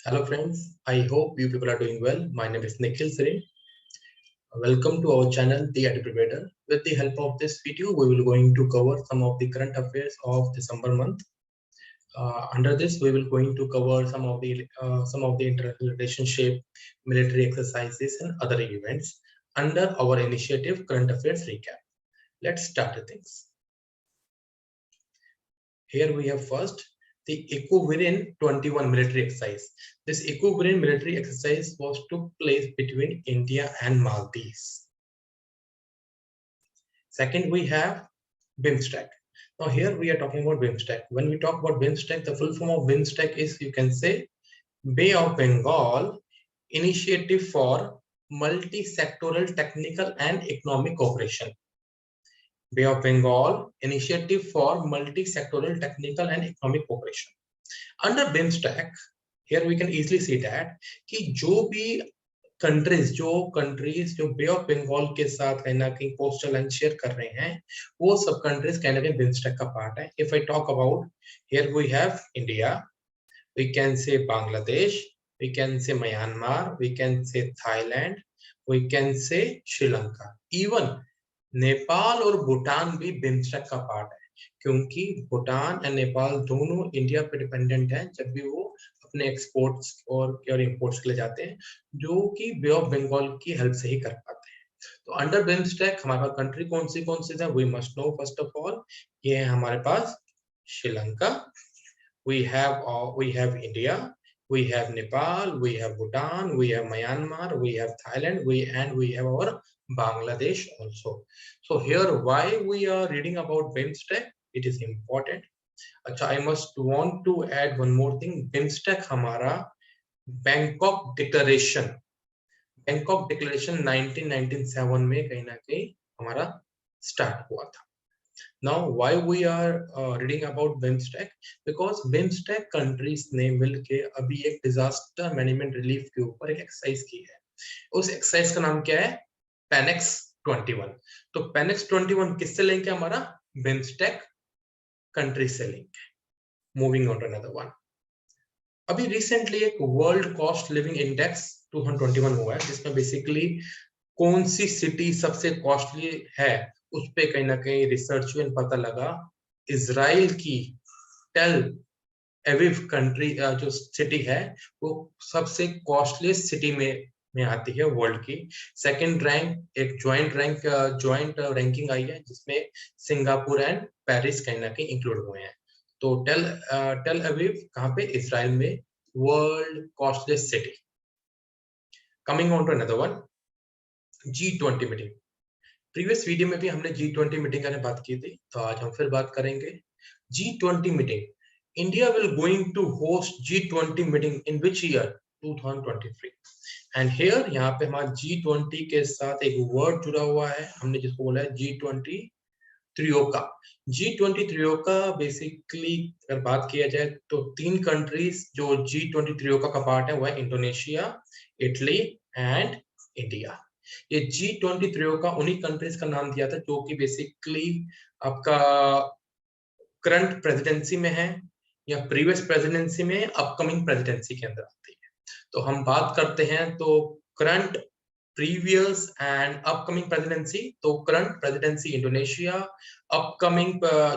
Hello friends, I hope you people are doing well. My name is Nikhil Sri. Welcome to our channel, The IT Preparer. With the help of this video, we will going to cover some of the current affairs of December month. Under this, we will going to cover some of the international relationship, military exercises, and other events under our initiative Current Affairs Recap. Let's start the things. Here we have first the Ecovirin 21 military exercise. This Ecovirin military exercise took place between India and Maldives. Second, we have BIMSTEC. Now here we are talking about BIMSTEC. When we talk about BIMSTEC, the full form of BIMSTEC is, you can say, Bay of Bengal Initiative for Multi-Sectoral Technical and Economic Cooperation. Bay of Bengal Initiative for Multi-Sectoral Technical and Economic Cooperation. Under BIMSTEC, here we can easily see that कि जो भी countries जो बे of Bengal के साथ कहीं ना कहीं coastal line share कर रहे हैं, वो सब कंट्रीज कहीं ना कहीं बिम्स्टेक का पार्ट है. If I talk about, here we have India, we can say Bangladesh, we can say Myanmar, we can say Thailand, we can say Sri Lanka, even Nepal और भूटान भी बिम्स्टेक का पार्ट है, क्योंकि भूटान एंड नेपाल दोनों इंडिया पे डिपेंडेंट हैं जब भी वो अपने एक्सपोर्ट्स और इंपोर्ट्स के लिए जाते हैं, जो कि बे ऑफ बंगाल की हेल्प से ही कर पाते हैं. तो अंडर बिम्स्टेक हमारे पास कंट्री कौन सी है, we must know. First of all, ये है हमारे पास Sri Lanka, we have India, we have Nepal, we have Bhutan, we have Myanmar, we have Thailand, we have our Bangladesh also. So here, why we are reading about BIMSTEC? It is important. अच्छा, I must want to add one more thing. BIMSTEC हमारा Bangkok declaration 1997 में कहीं ना कहीं हमारा start हुआ था. Now, why we are reading about BIMSTEC? Because BIMSTEC countries ने मिलके अभी एक डिजास्टर मैनेजमेंट रिलीफ के ऊपर एक एक्सरसाइज की है. उस एक्सरसाइज का नाम क्या है? पेनेक्स 21. तो पेनेक्स 21 किससे लिंक है? हमारा BIMSTEC कंट्री से लिंक है. Moving on to another one. अभी रिसेंटली एक वर्ल्ड कॉस्ट लिविंग इंडेक्स 2021 हुआ है, जिसमें बेसिकली कौन सी सिटी सबसे कॉस्टली है उस पे कहीं ना कहीं रिसर्च में पता लगा. इजराइल की टेल एविव कंट्री जो सिटी है वो सबसे कॉस्टली सिटी में आती है वर्ल्ड की. सेकंड रैंक एक ज्वाइंट रैंकिंग आई है, जिसमें सिंगापुर एंड पेरिस कहीं ना कहीं इंक्लूड हुए हैं. तो टेल एविव कहाँ पे? इजराइल में, world costly city. Coming on to another one, G20 meeting. Previous video में भी हमने G20 मीटिंग की बात की थी, तो आज हम फिर बात करेंगे G20 meeting. India will going to host G20 meeting in which year? 2023. And here यहाँ पे हमारा G20 के साथ एक वर्ड जुड़ा हुआ है, हमने जिसको बोला है G20 त्रियोका. G20 त्रियोका बेसिकली अगर बात किया जाए तो 3 कंट्रीज जो G20 त्रियोका का पार्ट है वो है इंडोनेशिया, इटली एंड इंडिया. ये G20 त्रियोका उन्हीं कंट्रीज का नाम दिया था जो कि बेसिकली आपका करंट प्रेसिडेंसी में है या प्रीवियस प्रेसिडेंसी में, अपकमिंग प्रेसिडेंसी के अंदर आती है. तो हम बात करते हैं तो current, previous and upcoming presidency. तो करंट प्रेसिडेंसी इंडोनेशिया, अपकमिंग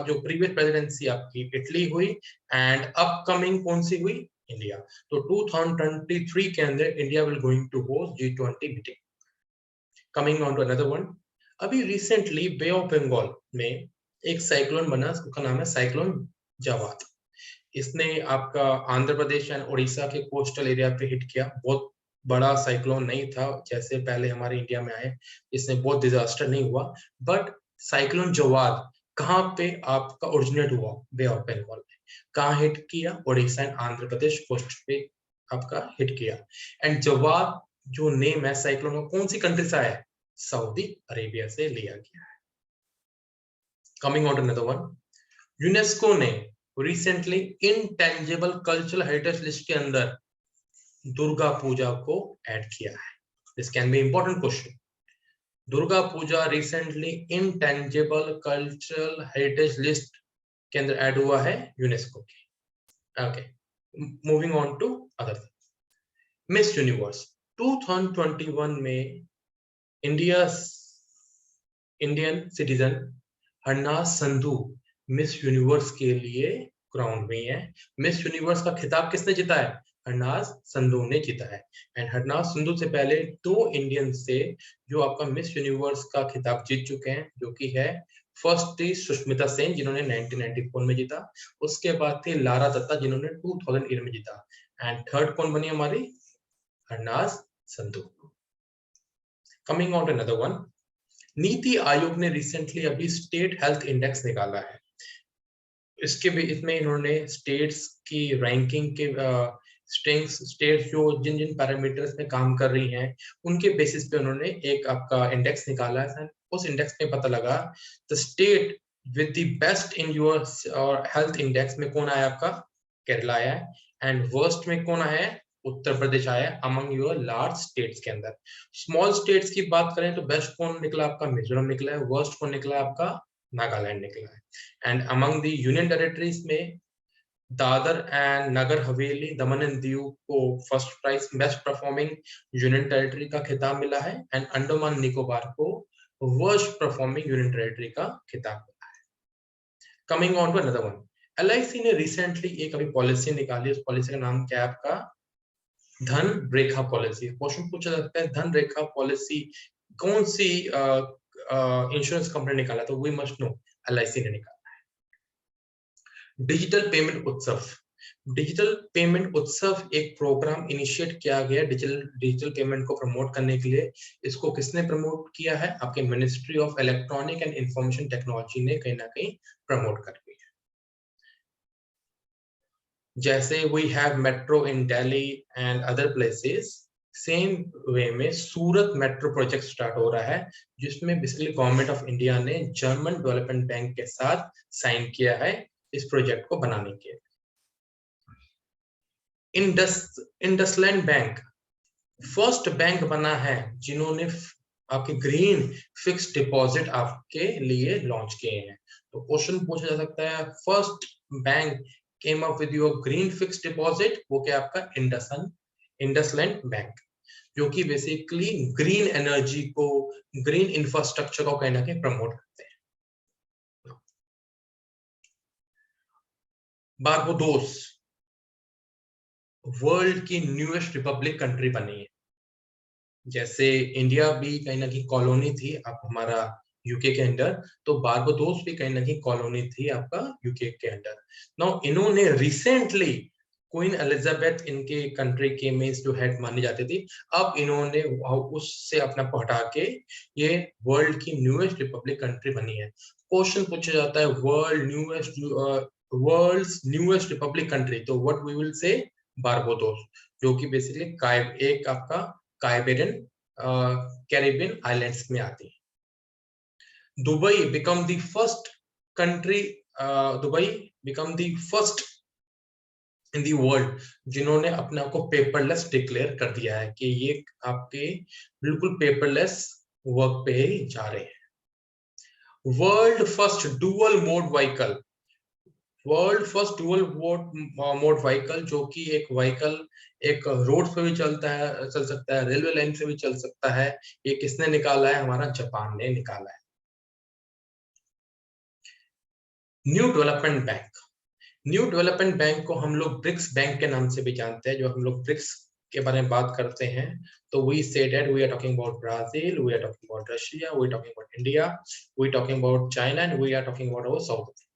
जो प्रीवियस प्रेसिडेंसी आपकी इटली हुई एंड अपकमिंग कौन सी हुई? इंडिया. तो 2023 के अंदर India will going to host G20 meeting. Coming on to another one, अभी रिसेंटली बे ऑफ बंगाल में एक साइक्लोन बना, उसका नाम है साइक्लोन जवाद. इसने आपका आंध्र प्रदेश एंड उड़ीसा के कोस्टल एरिया पे हिट किया. बहुत बड़ा साइक्लोन नहीं था जैसे पहले हमारे इंडिया में आए, इसने बहुत डिजास्टर नहीं हुआ. बट साइक्लोन जवाद कहाँ पे आपका ओरिजिनेट हुआ? बे ऑफ बंगाल में. कहाँ हिट किया? उड़ीसा एंड आंध्र प्रदेश कोस्ट पे आपका हिट किया. एंड जवाद जो नेम है साइक्लोन का, कौन सी कंट्री से आया है? सऊदी अरेबिया से लिया गया है. Coming on to another one, UNESCO ने recently intangible cultural heritage list के अंदर दुर्गा पूजा को ऐड किया है. This can be important question. Durga Puja recently intangible cultural heritage list के अंदर ऐड हुआ है यूनेस्को की. Okay, moving on to other. Miss Universe 2021 में Indian citizen Harnaaz Sandhu Miss Universe के लिए क्राउन हुई है। मिस यूनिवर्स का खिताब किसने जीता है? हरनाज संधू ने जीता है। एंड हरनाज संधू से पहले 2 इंडियन से जो आपका मिस यूनिवर्स का खिताब जीत चुके हैं, जो कि है फर्स्ट थी सुष्मिता सेन जिन्होंने 1994 में जीता, उसके बाद थी लारा दत्ता जिन्होंने 2008 में जीता, एंड थर्ड कौन बनी हमारी? Harnaaz Sandhu. Coming on to another one, NITI Aayog ने रिसेंटली अभी स्टेट हेल्थ इंडेक्स निकाला है। इसमें इन्होंने स्टेट्स की रैंकिंग के स्टेट्स जो जिन जिन पैरामीटर्स में काम कर रही हैं उनके बेसिस पे उन्होंने एक आपका इंडेक्स निकाला है। उस इंडेक्स में पता लगा the state with the best in your health index में कौन आया? आपका केरला आया है। एंड वर्स्ट में कौन आया है? उत्तर प्रदेश आया है अमंग योर लार्ज स्टेट्स के अंदर। स्मॉल स्टेट्स की बात करें तो बेस्ट कौन निकला? आपका मिजोरम निकला है। वर्स्ट कौन निकला? आपका नागालैंड निकला है। And among the union territories में दादर एंड नगर हवेली, दमन एंड दीव को first prize best performing union territory का खिताब मिला है। एंड अंडमान निकोबार को वर्स्ट परफॉर्मिंग यूनियन टेरिटरी का खिताब मिला है। Coming on to another one, LIC ने रिसेंटली एक अभी पॉलिसी निकाली। उस पॉलिसी का नाम क्या है? आपका धन रेखा पॉलिसी। क्वेश्चन पूछा जाता है धन रेखा पॉलिसी कौन सी इंश्योरेंस कंपनी निकाला? तो वी मस्ट नो एलआईसी ने निकाला। डिजिटल पेमेंट उत्सव, डिजिटल पेमेंट उत्सव एक प्रोग्राम इनिशिएट किया गया डिजिटल पेमेंट को प्रमोट करने के लिए। इसको किसने प्रमोट किया है? आपके ministry of electronic and information technology ने कहीं ना कहीं प्रमोट कर दिया। जैसे we have metro in Delhi and other places, same way में सूरत मेट्रो प्रोजेक्ट स्टार्ट हो रहा है जिसमें बेसिकली गवर्नमेंट ऑफ इंडिया ने जर्मन डेवलपमेंट बैंक के साथ साइन किया है इस प्रोजेक्ट को बनाने के। इंडसलैंड बैंक फर्स्ट बैंक बना है जिन्होंने आपके ग्रीन फिक्स डिपॉजिट आपके लिए लॉन्च किए हैं। तो क्वेश्चन पूछा जा सकता है first bank came up with your green fix deposit, वो क्या? आपका इंडसलैंड बैंक, जो कि बेसिकली ग्रीन एनर्जी को, ग्रीन इंफ्रास्ट्रक्चर को कहीं ना कहीं प्रमोट करते हैं। बारबाडोस वर्ल्ड की न्यूएस्ट रिपब्लिक कंट्री बनी है। जैसे इंडिया भी कहीं ना कहीं कॉलोनी थी अब हमारा यूके के अंडर, तो बारबाडोस भी कहीं ना कहीं कॉलोनी थी आपका यूके के अंडर। नाउ इन्होंने रिसेंटली क्वीन एलिजाबेथ इनके कंट्री के में जो हेड मानी जाती थी, अब इन्होंने उससे अपना को हटा के ये वर्ल्ड की न्यूएस्ट रिपब्लिक कंट्री बनी है। क्वेश्चन पूछा जाता है वर्ल्ड्स न्यूएस्ट रिपब्लिक कंट्री, तो what we will say Barbados, जो कि बेसिकली एक आपका कैरिबियन आइलैंड्स में आती है। Dubai become the first country, Dubai become the first in the world जिन्होंने अपने आप को पेपरलेस डिक्लेयर कर दिया है कि ये आपके बिल्कुल पेपरलेस वर्क पे ही जा रहे हैं। World first dual mode vehicle, world first dual mode vehicle, जो कि एक व्हीकल एक रोड पे भी चल सकता है, रेलवे लाइन से भी चल सकता है। ये किसने निकाला है? हमारा जापान ने निकाला है। New development bank, new development bank को हम लोग ब्रिक्स बैंक के नाम से भी जानते हैं। जो हम लोग ब्रिक्स के बारे में बात करते हैं तो we say that we are talking about Brazil, we are talking about Russia, we are talking about India, we are talking about China and we are talking about our South Africa.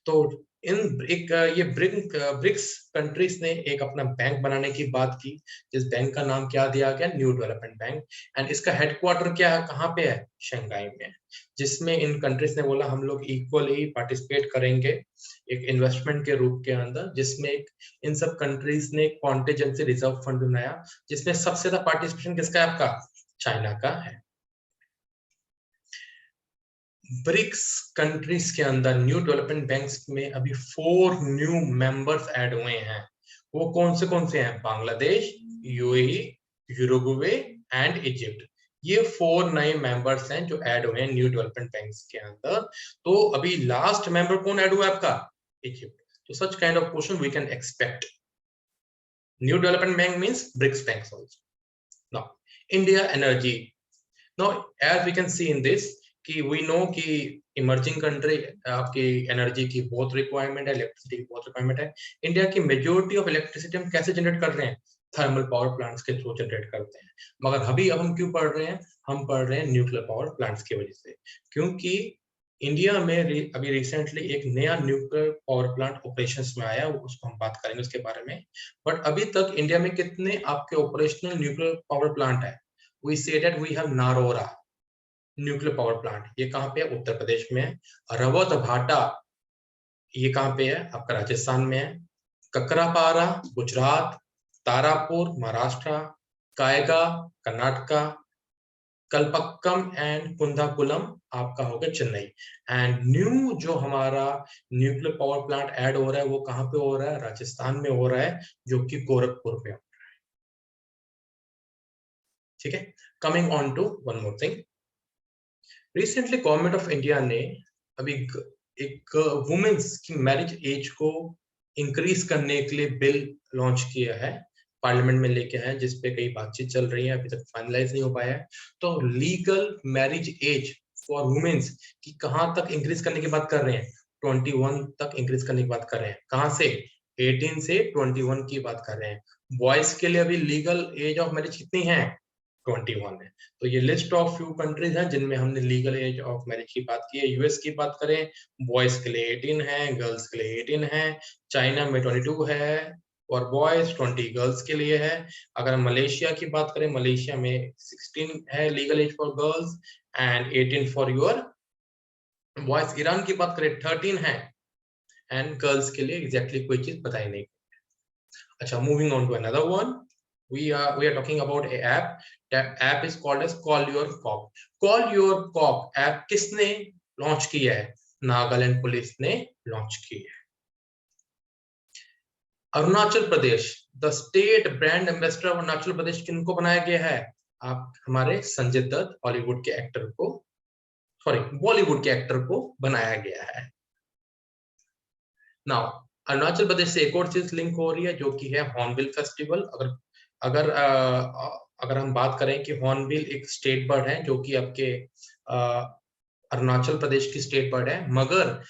तो ये BRICS countries ने एक अपना bank बनाने की बात की, जिस बैंक का नाम क्या दिया गया? New development bank. एंड इसका हेडक्वार्टर क्या है, कहाँ पे है? शंघाई में। जिसमें इन कंट्रीज ने बोला हम लोग इक्वली पार्टिसिपेट करेंगे एक इन्वेस्टमेंट के रूप के अंदर, जिसमें इन सब कंट्रीज ने कॉन्टिजेंसी रिजर्व फंड बनाया, जिसमें सबसे ज्यादा पार्टिसिपेशन किसका है? आपका चाइना का है। ब्रिक्स कंट्रीज के अंदर न्यू डेवलपमेंट बैंक्स में अभी 4 न्यू मेंबर्स ऐड हुए हैं। वो कौन से हैं? Bangladesh, UAE, Uruguay and Egypt. ये 4 नए मेंबर्स हैं जो ऐड हुए हैं न्यू डेवलपमेंट बैंक्स के अंदर। तो अभी लास्ट मेंबर कौन ऐड हुआ है? आपका इजिप्ट। तो such kind of question we can expect. New Development Bank means BRICS banks also. Now, India energy. Now, as we can see in this, कि we know कि इमर्जिंग कंट्री आपकी energy की बहुत requirement है, electricity की बहुत requirement है. India की मेजोरिटी ऑफ इलेक्ट्रिसिटी हम कैसे जनरेट कर रहे हैं? थर्मल पावर प्लांट्स के थ्रू जनरेट करते हैं. मगर अभी अब हम क्यों पढ़ रहे हैं? हम पढ़ रहे हैं न्यूक्लियर पावर प्लांट्स की वजह से, क्योंकि इंडिया में अभी रिसेंटली एक नया न्यूक्लियर पावर प्लांट ऑपरेशंस में आया, उसको हम बात करेंगे उसके बारे में. बट अभी तक इंडिया में कितने आपके ऑपरेशनल न्यूक्लियर पावर प्लांट है? We say that we have Narora nuclear power plant. ये कहाँ पे है? उत्तर प्रदेश में है. रवत भाटा ये कहाँ पे है? आपका राजस्थान में है. ककरापारा गुजरात, तारापुर महाराष्ट्र, कायगा कर्नाटका, कलपक्कम एंड कुंदाकुलम आपका हो गया चेन्नई. एंड न्यू जो हमारा न्यूक्लियर पावर प्लांट ऐड हो रहा है वो कहाँ पे हो रहा है? राजस्थान में हो रहा है, जो कि गोरखपुर पे हो रहा है. ठीक है. Coming on to one more thing. Recently government of India ने अभी एक वुमेन्स की मैरिज एज को इंक्रीज करने के लिए बिल लॉन्च किया है, पार्लियामेंट में लेके आए, जिसपे कई बातचीत चल रही है, अभी तक फाइनलाइज नहीं हो पाया है. तो legal marriage age for womens की कहां तक इंक्रीज करने की बात कर रहे हैं? 21 तक इंक्रीज करने की बात कर रहे हैं. कहां से? 18 से 21 की बात कर रहे हैं. बॉयज के लिए अभी लीगल एज ऑफ मैरिज कितनी है? 21 है. तो ये लिस्ट ऑफ फ्यू कंट्रीज हैं जिनमें हमने लीगल एज ऑफ मैरिज की बात की है. यूएस की बात करें, बॉयज के लिए 18 है, गर्ल्स के लिए 18 है. चाइना में 22 है और बॉयज, 20 गर्ल्स के लिए है. अगर हम मलेशिया की बात करें, मलेशिया में 16 है legal age for girls and 18 for your boys. Iran की बात करें 13 है एंड गर्ल्स के लिए एग्जैक्टली कोई चीज बताई नहीं. अच्छा, moving on to another one. we are talking about a app. That app is called as Call Your Cop. Call Your Cop app किसने लॉन्च किया है? नागालैंड पुलिस ने लॉन्च की है. Arunachal Pradesh, the state brand ambassador of Arunachal Pradesh किनको बनाया गया है? आप हमारे संजय दत्त हॉलीवुड के एक्टर को, सॉरी बॉलीवुड के एक्टर को बनाया गया है. नाउ अरुणाचल प्रदेश से एक और चीज लिंक हो रही है जो कि है हॉर्नबिल फेस्टिवल. अगर अगर हम बात करें कि हॉर्नबिल एक स्टेट बर्ड है जो कि आपके अरुणाचल प्रदेश की स्टेट बर्ड है, मगर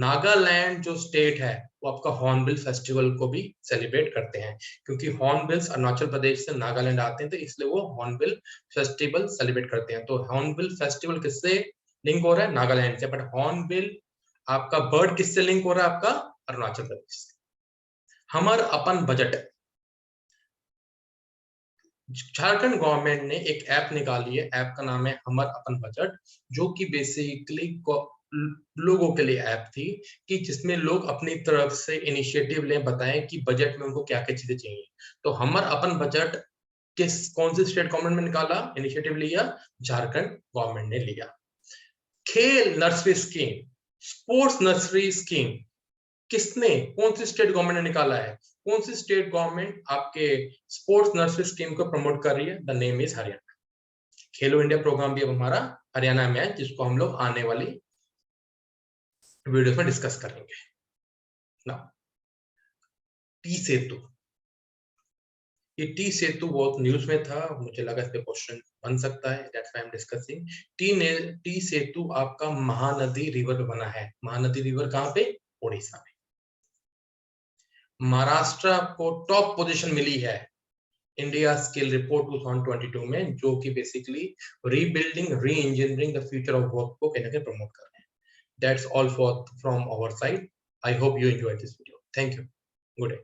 नागालैंड जो स्टेट है वो आपका हॉर्नबिल फेस्टिवल को भी सेलिब्रेट करते हैं, क्योंकि हॉर्नबिल्स अरुणाचल प्रदेश से नागालैंड आते हैं, तो इसलिए वो हॉर्नबिल फेस्टिवल सेलिब्रेट करते हैं. तो हॉर्नबिल फेस्टिवल किससे लिंक हो रहा है? नागालैंड से. बट हॉर्नबिल आपका बर्ड किससे लिंक हो रहा है? आपका अरुणाचल प्रदेश से. हमर अपन बजट, झारखंड गवर्नमेंट ने एक ऐप निकाली है. ऐप का नाम है हमर अपन बजट, जो कि बेसिकली लोगों के लिए ऐप थी कि जिसमें लोग अपनी तरफ से इनिशिएटिव लें, बताएं कि बजट में उनको क्या क्या चीजें चाहिए. तो हमर अपन बजट कौन सी स्टेट गवर्नमेंट में निकाला, इनिशिएटिव लिया? झारखंड गवर्नमेंट ने लिया. खेल nursery scheme, sports nursery scheme किसने, कौन सी स्टेट गवर्नमेंट ने निकाला है? कौन सी स्टेट गवर्नमेंट आपके स्पोर्ट्स नर्सरी स्कीम को प्रमोट कर रही है? The name is Haryana. Khelo India programme भी अब हमारा हरियाणा में है, जिसको हम लोग आने वाली वीडियो में डिस्कस करेंगे. ना टी सेतु, ये टी सेतु बहुत न्यूज में था, मुझे लगा इस पे क्वेश्चन बन सकता है, that's why I am discussing. टी सेतु आपका महानदी रिवर पे बना है. महानदी रिवर कहाँ पे? ओडिशा में. महाराष्ट्र को टॉप पोजीशन मिली है इंडिया स्किल रिपोर्ट 2022 में, जो कि basically rebuilding, re engineering the future of work को कहीं ना कहीं प्रमोट कर रहे हैं. That's all from our side. I hope you enjoy this video. Thank you. Good day.